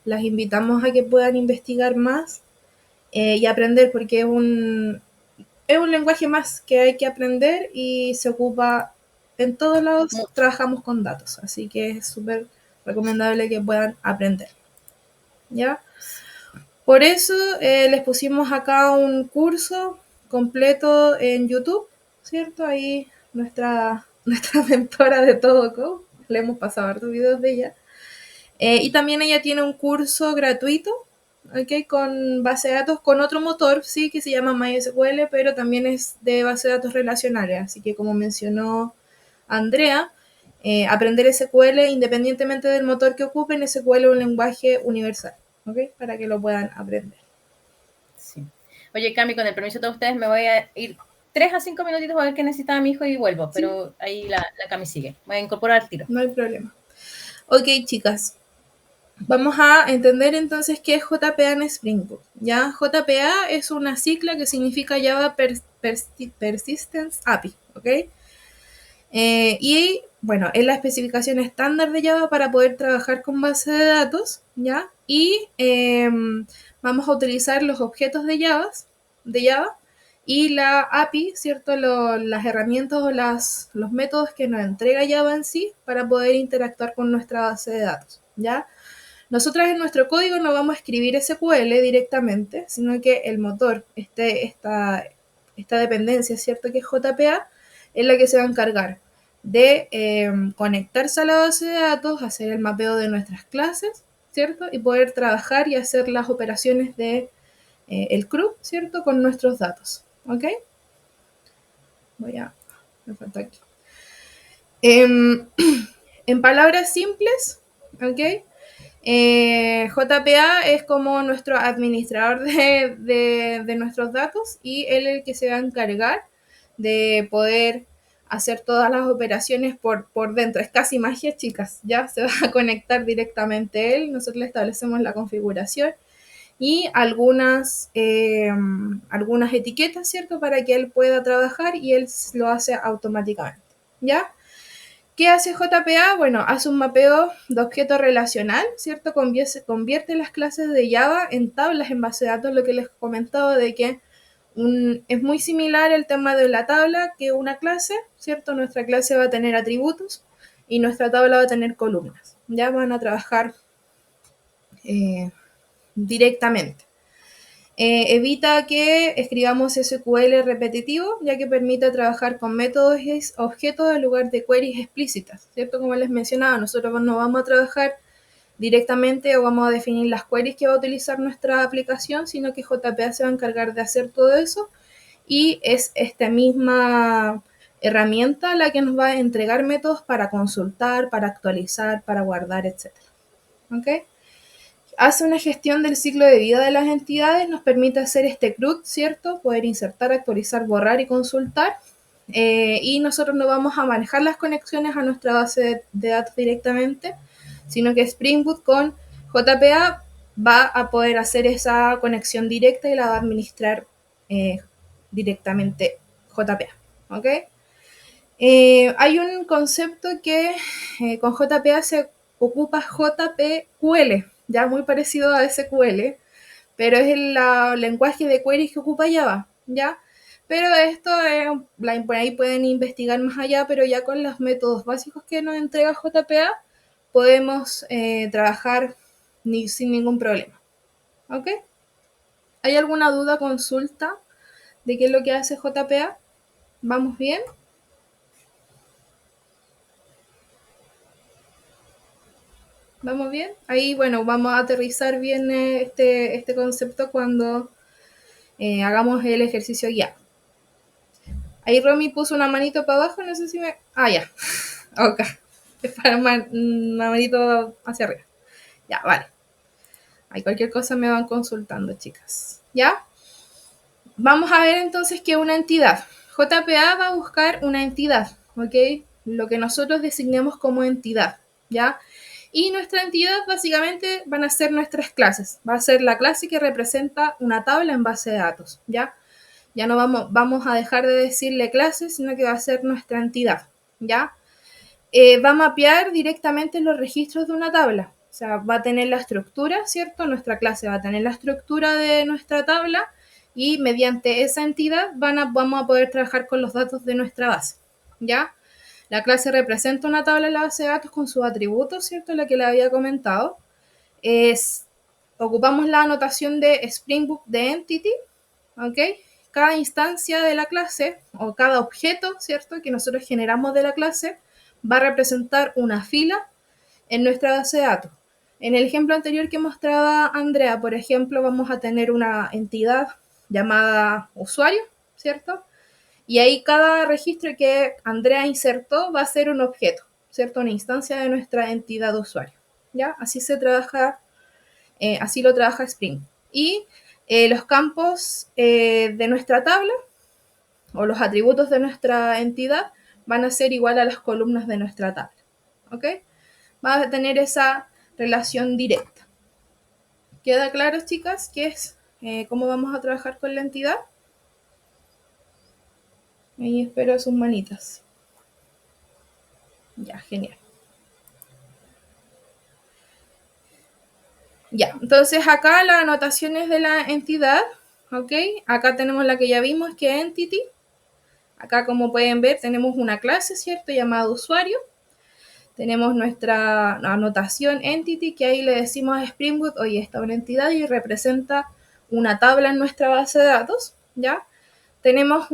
S2: las invitamos a que puedan investigar más y aprender, porque es un lenguaje más que hay que aprender y se ocupa en todos lados.
S3: Mucho.
S2: Trabajamos con datos, así que es súper recomendable que puedan aprender. ¿Ya? Por eso les pusimos acá un curso completo en YouTube, ¿cierto? Ahí nuestra mentora de todo Code, le hemos pasado hartos videos de ella. Y también ella tiene un curso gratuito, ¿ok? Con base de datos, con otro motor, sí, que se llama MySQL, pero también es de base de datos relacionales. Así que como mencionó Andrea, aprender SQL independientemente del motor que ocupen, SQL es un lenguaje universal, ¿ok? Para que lo puedan aprender.
S3: Sí. Oye, Cami, con el permiso de todos ustedes, me voy a ir 3 a 5 minutitos a ver qué necesitaba mi hijo y vuelvo, pero sí, ahí la Cami sigue. Voy a incorporar al tiro.
S2: No hay problema. Ok, chicas. Vamos a entender entonces qué es JPA en Spring Boot. ¿Ya? JPA es una sigla que significa Java Persistence API, ¿ok? Y bueno, es la especificación estándar de Java para poder trabajar con base de datos, ¿ya? Y vamos a utilizar los objetos de Java y la API, ¿cierto? Las herramientas o los métodos que nos entrega Java en sí para poder interactuar con nuestra base de datos, ¿ya? Nosotras en nuestro código no vamos a escribir SQL directamente, sino que el motor, esta dependencia, ¿cierto? Que es JPA, es la que se va a encargar de conectarse a la base de datos, hacer el mapeo de nuestras clases, ¿cierto? Y poder trabajar y hacer las operaciones de el CRUD, ¿cierto? Con nuestros datos, ¿ok? Me falta aquí. En palabras simples, ¿ok? JPA es como nuestro administrador de nuestros datos y él es el que se va a encargar de poder hacer todas las operaciones por dentro. Es casi magia, chicas. Ya se va a conectar directamente él. Nosotros le establecemos la configuración y algunas etiquetas, ¿cierto? Para que él pueda trabajar y él lo hace automáticamente. ¿Ya? ¿Qué hace JPA? Bueno, hace un mapeo de objeto relacional, ¿cierto? Convierte las clases de Java en tablas en base de datos, lo que les comentaba de que es muy similar el tema de la tabla que una clase, ¿cierto? Nuestra clase va a tener atributos y nuestra tabla va a tener columnas. Ya van a trabajar directamente. Evita que escribamos SQL repetitivo, ya que permite trabajar con métodos y objetos en lugar de queries explícitas, ¿cierto? Como les mencionaba, nosotros no vamos a trabajar directamente o vamos a definir las queries que va a utilizar nuestra aplicación, sino que JPA se va a encargar de hacer todo eso y es esta misma herramienta la que nos va a entregar métodos para consultar, para actualizar, para guardar, etc. ¿Ok? Hace una gestión del ciclo de vida de las entidades, nos permite hacer este CRUD, ¿cierto? Poder insertar, actualizar, borrar y consultar. Y nosotros no vamos a manejar las conexiones a nuestra base de datos directamente, sino que Spring Boot con JPA va a poder hacer esa conexión directa y la va a administrar directamente JPA. ¿Ok? Hay un concepto que con JPA se ocupa JPQL, ya muy parecido a SQL, pero es el lenguaje de queries que ocupa Java, ¿ya? Pero esto, por ahí pueden investigar más allá, pero ya con los métodos básicos que nos entrega JPA, podemos trabajar sin ningún problema, ¿ok? ¿Hay alguna duda, consulta de qué es lo que hace JPA? ¿Vamos bien? ¿Vamos bien? Ahí, bueno, vamos a aterrizar bien este concepto cuando hagamos el ejercicio guiado. Ahí Romy puso una manito para abajo, no sé si me... Ah, ya. Ok. Es para una manito hacia arriba. Ya, vale. Ahí cualquier cosa me van consultando, chicas. ¿Ya? Vamos a ver entonces qué es una entidad. JPA va a buscar una entidad, ¿ok? Lo que nosotros designemos como entidad, ¿ya? Y nuestra entidad básicamente van a ser nuestras clases. Va a ser la clase que representa una tabla en base de datos, ¿ya? Ya no vamos a dejar de decirle clases, sino que va a ser nuestra entidad, ¿ya? va a mapear directamente los registros de una tabla. O sea, va a tener la estructura, ¿cierto? Nuestra clase va a tener la estructura de nuestra tabla y mediante esa entidad vamos a poder trabajar con los datos de nuestra base, ¿ya? La clase representa una tabla en la base de datos con sus atributos, ¿cierto? La que le había comentado. Ocupamos la anotación de Spring Boot de Entity, ¿ok? Cada instancia de la clase o cada objeto, ¿cierto? Que nosotros generamos de la clase va a representar una fila en nuestra base de datos. En el ejemplo anterior que mostraba Andrea, por ejemplo, vamos a tener una entidad llamada usuario, ¿cierto? Y ahí cada registro que Andrea insertó va a ser un objeto, ¿cierto? Una instancia de nuestra entidad de usuario, ¿ya? Así se trabaja, así lo trabaja Spring. Y los campos de nuestra tabla o los atributos de nuestra entidad van a ser igual a las columnas de nuestra tabla, ¿ok? Va a tener esa relación directa. ¿Queda claro, chicas, qué es cómo vamos a trabajar con la entidad? Ahí espero sus manitas. Ya, genial. Ya, entonces acá las anotaciones de la entidad, ¿ok? Acá tenemos la que ya vimos, que es Entity. Acá, como pueden ver, tenemos una clase, ¿cierto? Llamada usuario. Tenemos nuestra anotación Entity, que ahí le decimos a Spring Boot, oye, esta es una entidad y representa una tabla en nuestra base de datos, ¿ya? Tenemos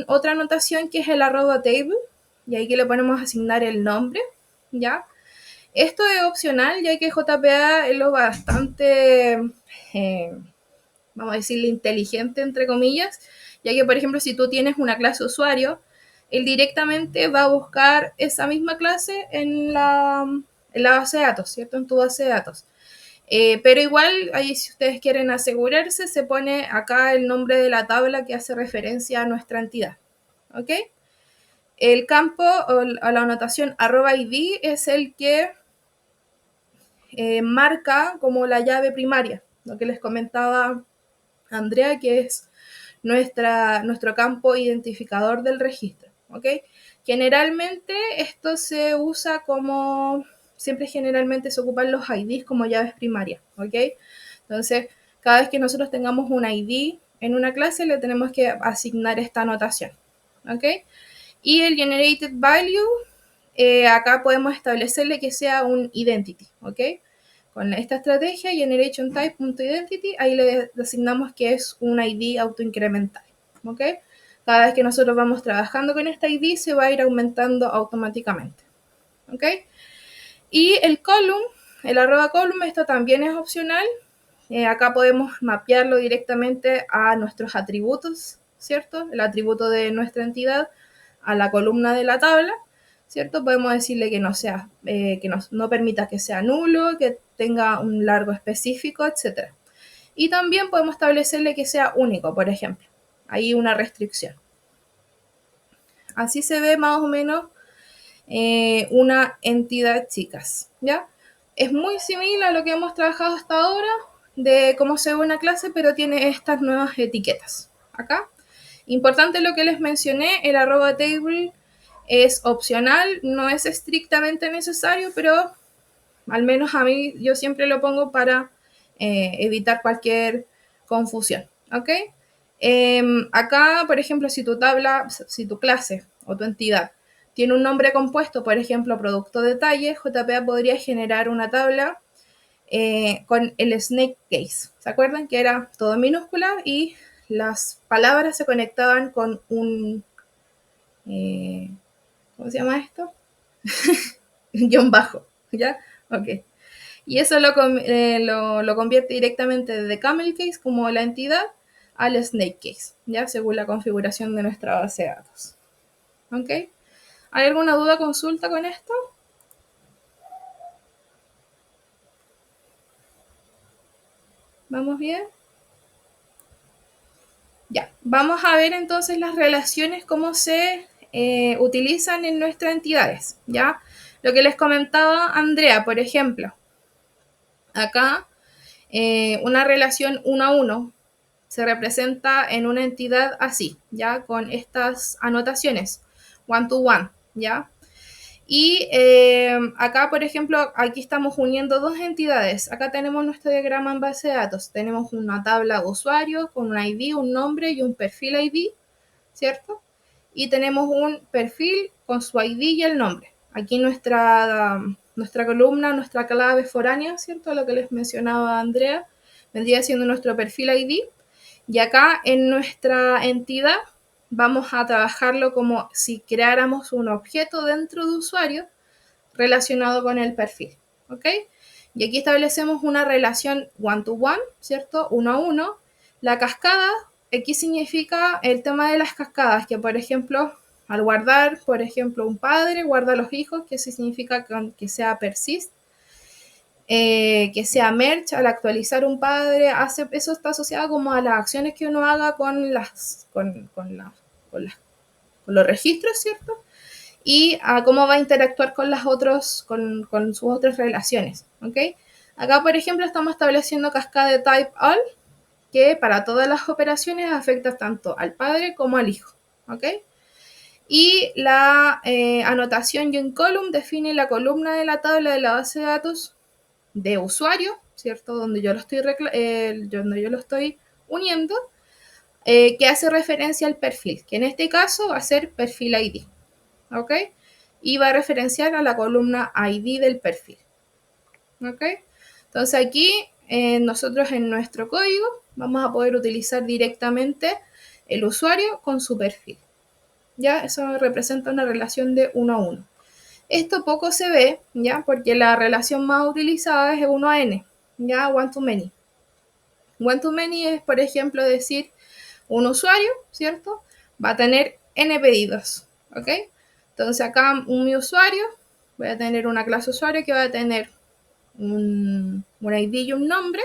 S2: otra anotación que es el @table, y ahí que le ponemos a asignar el nombre, ¿ya? Esto es opcional, ya que JPA es lo bastante, vamos a decirle, inteligente, entre comillas, ya que, por ejemplo, si tú tienes una clase usuario, él directamente va a buscar esa misma clase en la base de datos, ¿cierto? En tu base de datos. Pero igual, ahí si ustedes quieren asegurarse, se pone acá el nombre de la tabla que hace referencia a nuestra entidad, ¿ok? El campo o la anotación @id es el que marca como la llave primaria, lo que les comentaba Andrea, que es nuestro campo identificador del registro, ¿ok? Generalmente esto se usa como, siempre generalmente se ocupan los IDs como llaves primarias, ¿ok? Entonces, cada vez que nosotros tengamos un ID en una clase, le tenemos que asignar esta anotación, ¿ok? Y el generated value, acá podemos establecerle que sea un identity, ¿ok? Con esta estrategia, generationType.identity, ahí le asignamos que es un ID autoincremental, ¿ok? Cada vez que nosotros vamos trabajando con este ID, se va a ir aumentando automáticamente, ¿ok? Y el column, el @column, esto también es opcional. Acá podemos mapearlo directamente a nuestros atributos, ¿cierto? El atributo de nuestra entidad a la columna de la tabla, ¿cierto? Podemos decirle que no sea, que no permita que sea nulo, que tenga un largo específico, etc. Y también podemos establecerle que sea único, por ejemplo. Hay una restricción. Así se ve más o menos una entidad, chicas, ¿ya? Es muy similar a lo que hemos trabajado hasta ahora de cómo se ve una clase, pero tiene estas nuevas etiquetas. Acá, importante lo que les mencioné, el @table es opcional, no es estrictamente necesario, pero al menos a mí yo siempre lo pongo para evitar cualquier confusión, ¿ok? Acá, por ejemplo, si tu tabla, si tu clase o tu entidad tiene un nombre compuesto, por ejemplo, producto detalle, JPA podría generar una tabla con el snake case. ¿Se acuerdan? Que era todo minúscula y las palabras se conectaban con un... ¿cómo se llama esto? Guión bajo, ¿ya? Ok. Y eso lo convierte directamente de camel case como la entidad al snake case, ¿ya? Según la configuración de nuestra base de datos. ¿Ok? ¿Hay alguna duda, consulta con esto? ¿Vamos bien? Ya, vamos a ver entonces las relaciones, cómo se utilizan en nuestras entidades, ¿ya? Lo que les comentaba Andrea, por ejemplo, acá una relación 1 a 1 se representa en una entidad así, ¿ya? Con estas anotaciones, one to one, ¿ya? Y acá, por ejemplo, aquí estamos uniendo dos entidades. Acá tenemos nuestro diagrama en base de datos. Tenemos una tabla de usuario con un ID, un nombre y un perfil ID, ¿cierto? Y tenemos un perfil con su ID y el nombre. Aquí nuestra columna, nuestra clave foránea, ¿cierto? Lo que les mencionaba Andrea, vendría siendo nuestro perfil ID. Y acá en nuestra entidad vamos a trabajarlo como si creáramos un objeto dentro de usuario relacionado con el perfil, ¿ok? Y aquí establecemos una relación one-to-one, ¿cierto? Uno a uno. La cascada, aquí significa el tema de las cascadas, que por ejemplo, al guardar, por ejemplo, un padre, guarda a los hijos, que significa que sea persist, que sea merge, al actualizar un padre, eso está asociado como a las acciones que uno haga con los registros, ¿cierto? Y a cómo va a interactuar con con sus otras relaciones, ¿ok? Acá, por ejemplo, estamos estableciendo cascada de type all, que para todas las operaciones afecta tanto al padre como al hijo, ¿ok? Y la anotación join column define la columna de la tabla de la base de datos de usuario, ¿cierto? Donde yo lo estoy uniendo, que hace referencia al perfil, que en este caso va a ser perfil ID, ¿ok? Y va a referenciar a la columna ID del perfil, ¿ok? Entonces aquí nosotros en nuestro código vamos a poder utilizar directamente el usuario con su perfil, ¿ya? Eso representa una relación de 1 a 1. Esto poco se ve, ¿ya? Porque la relación más utilizada es 1 a n, ¿ya? One to many. One to many es, por ejemplo, decir un usuario, ¿cierto? Va a tener n pedidos, ¿ok? Entonces acá mi usuario, voy a tener una clase usuario que va a tener un ID y un nombre,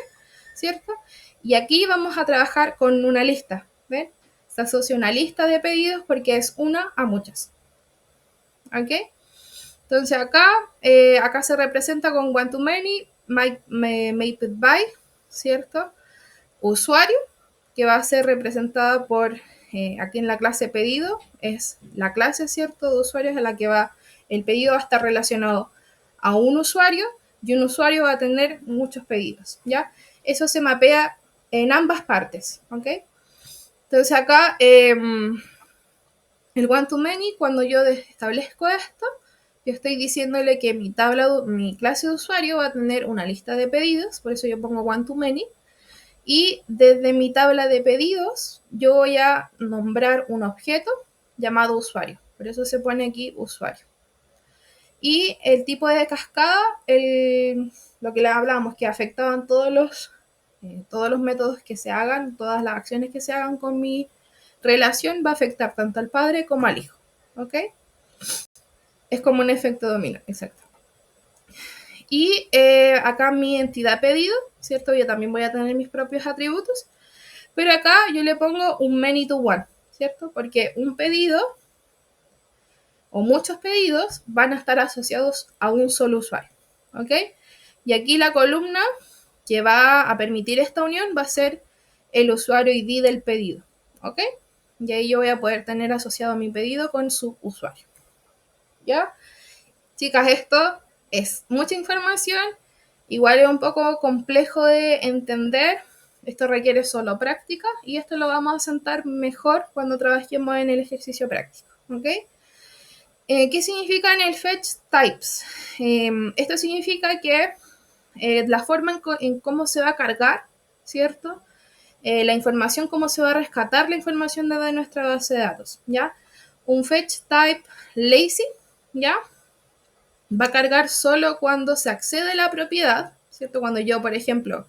S2: ¿cierto? Y aquí vamos a trabajar con una lista, ¿ven? Se asocia una lista de pedidos porque es una a muchas, ¿ok? Entonces acá se representa con one to many, made by, ¿cierto? Usuario, que va a ser representada por, aquí en la clase pedido, es la clase, ¿cierto?, de usuarios en la que el pedido va a estar relacionado a un usuario y un usuario va a tener muchos pedidos, ¿ya? Eso se mapea en ambas partes, ¿ok? Entonces acá, el one to many, cuando yo establezco esto, yo estoy diciéndole que mi clase de usuario va a tener una lista de pedidos, por eso yo pongo one to many, y desde mi tabla de pedidos yo voy a nombrar un objeto llamado usuario. Por eso se pone aquí usuario. Y el tipo de cascada, lo que le hablamos, que afectaban todos los métodos que se hagan, todas las acciones que se hagan con mi relación, va a afectar tanto al padre como al hijo. ¿Ok? Es como un efecto dominó, exacto. Y acá mi entidad pedido, ¿cierto? Yo también voy a tener mis propios atributos. Pero acá yo le pongo un many to one, ¿cierto? Porque un pedido o muchos pedidos van a estar asociados a un solo usuario, ¿ok? Y aquí la columna que va a permitir esta unión va a ser el usuario ID del pedido, ¿ok? Y ahí yo voy a poder tener asociado mi pedido con su usuario, ¿ya? Chicas, esto es mucha información, igual es un poco complejo de entender. Esto requiere solo práctica y esto lo vamos a sentar mejor cuando trabajemos en el ejercicio práctico, ¿ok? ¿Qué significa en el fetch types? Esto significa que la forma en cómo se va a cargar, ¿cierto? La información, cómo se va a rescatar la información de nuestra base de datos, ¿ya? Un fetch type lazy, ¿ya? Va a cargar solo cuando se accede a la propiedad, ¿cierto? Cuando yo, por ejemplo,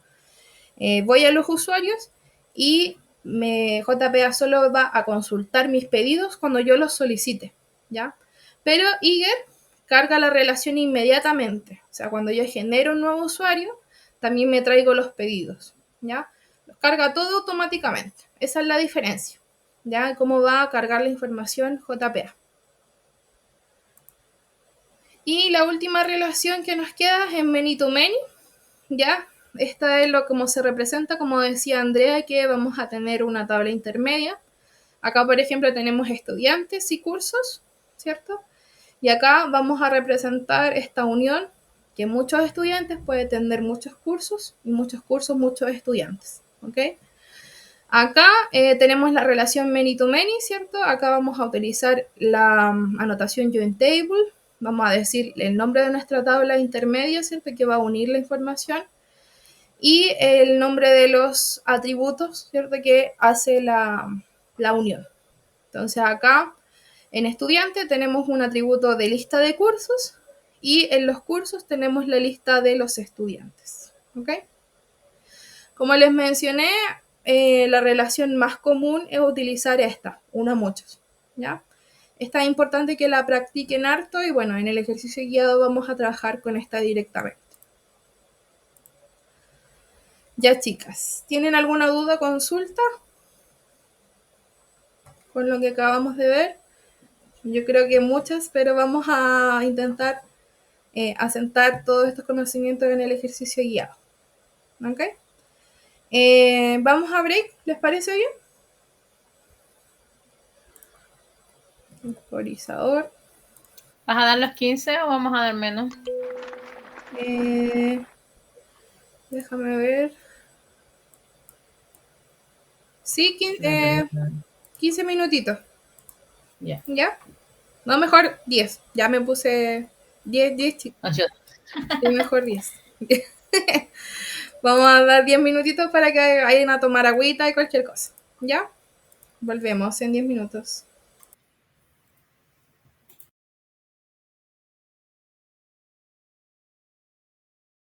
S2: voy a los usuarios y JPA solo va a consultar mis pedidos cuando yo los solicite, ¿ya? Pero Eager carga la relación inmediatamente. O sea, cuando yo genero un nuevo usuario, también me traigo los pedidos, ¿ya? Los carga todo automáticamente. Esa es la diferencia, ¿ya? Cómo va a cargar la información JPA. Y la última relación que nos queda es en many to many, ¿ya? Esta es como se representa, como decía Andrea, que vamos a tener una tabla intermedia. Acá, por ejemplo, tenemos estudiantes y cursos, ¿cierto? Y acá vamos a representar esta unión que muchos estudiantes puede tener muchos cursos y muchos cursos, muchos estudiantes. ¿Ok? Acá tenemos la relación many to many, ¿cierto? Acá vamos a utilizar la anotación join table. Vamos a decir el nombre de nuestra tabla intermedia, ¿cierto? Que va a unir la información. Y el nombre de los atributos, ¿cierto? Que hace la unión. Entonces acá en estudiante tenemos un atributo de lista de cursos y en los cursos tenemos la lista de los estudiantes. ¿Ok? Como les mencioné, la relación más común es utilizar esta, una a muchos. ¿Ya? Esta es importante que la practiquen harto y bueno, en el ejercicio guiado vamos a trabajar con esta directamente. Ya, chicas, ¿tienen alguna duda o consulta con lo que acabamos de ver? Yo creo que muchas, pero vamos a intentar asentar todos estos conocimientos en el ejercicio guiado. ¿Ok? Vamos a break, ¿les parece bien? Temporizador.
S3: ¿Vas a dar los 15 o vamos a dar menos?
S2: Déjame ver. Sí, 15 minutitos.
S3: Ya.
S2: ¿Ya? No, mejor 10. Ya me puse 10 chicos. Sí, mejor 10. Vamos a dar 10 minutitos para que vayan a tomar agüita y cualquier cosa. ¿Ya? Volvemos en 10 minutos.